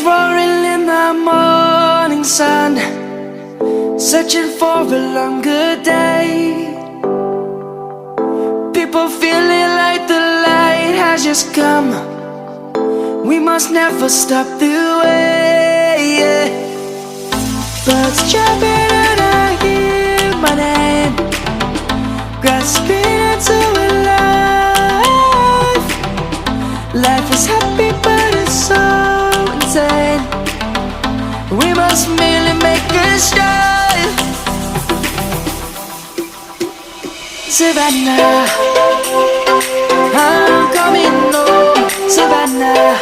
roaring in the morning sun, searching for a longer day. People feeling like the light has just come. We must never stop the way. Birds jumping and I hear my name, grasping into a life. Life is happy but it's so insane. We must merely make a start. Savannah, I'm coming home. Savannah,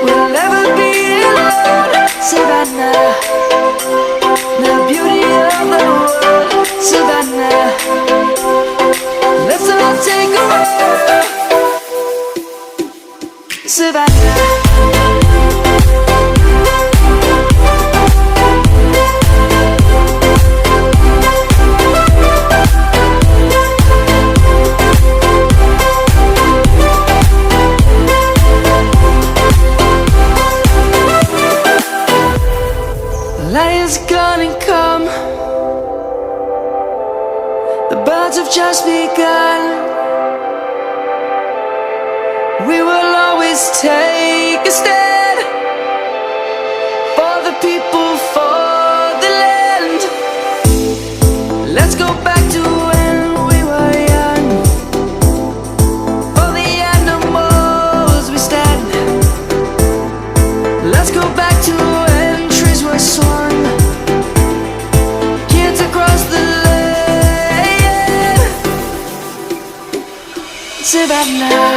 we'll never be alone. Savannah, the beauty of the world. Savannah, let's all take a walk. Savannah. Light is gonna come. The birds have just begun. We will always take a stand for the people, for the land. Let's go back to when we were young. For the animals we stand. Let's go back to when trees were swung. Kids across the land. Savannah,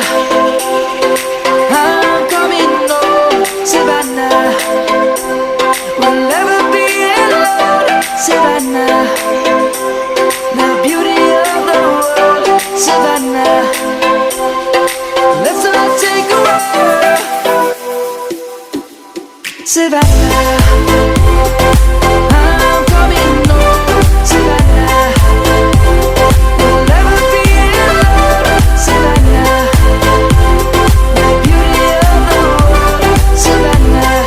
I'm coming home. Savannah, we'll never be alone. Savannah, the beauty of the world. Savannah, let's all take a walk. Savannah, I'm coming home. Savannah, we'll never be alone. Savannah, the beauty of the world. Savannah,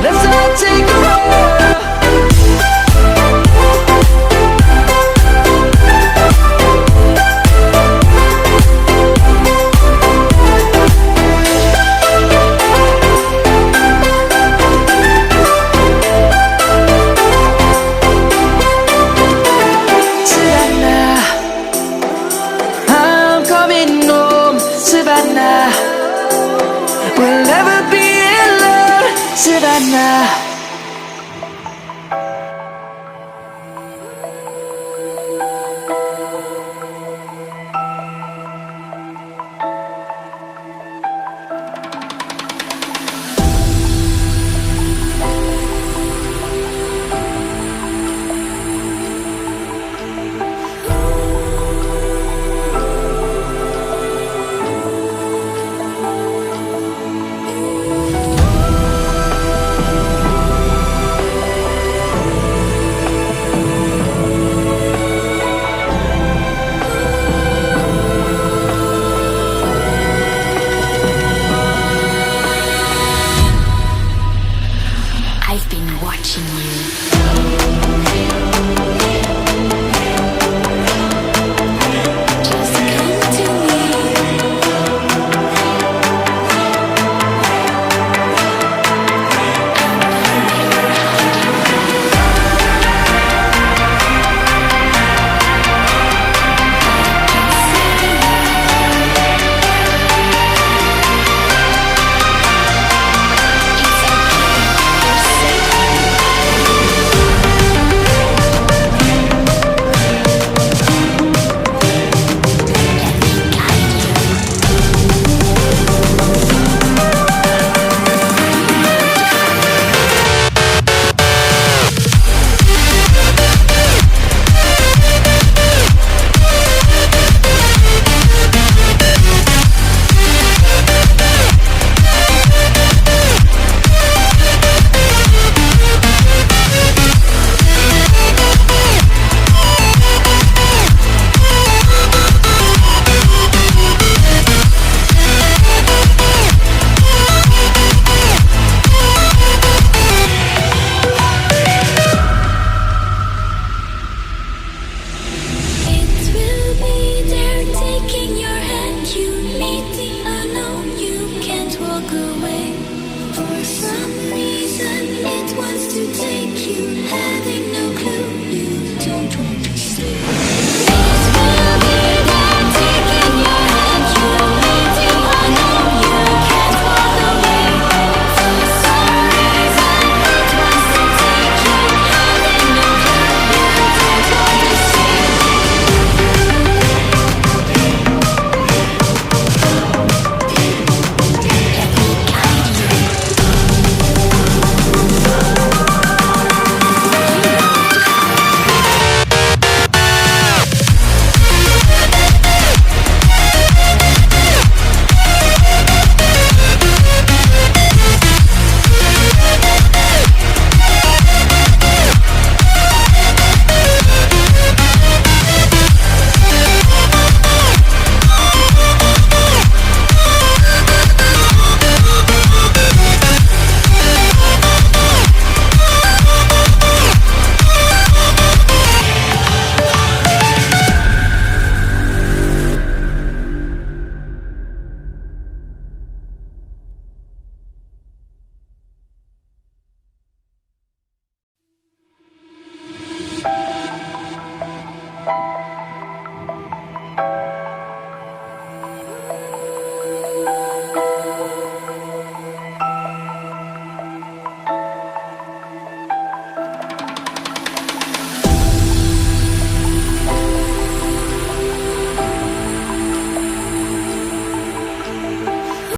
let's all take a walk. Savannah, I'm coming home. Savannah, we'll never be alone. Savannah.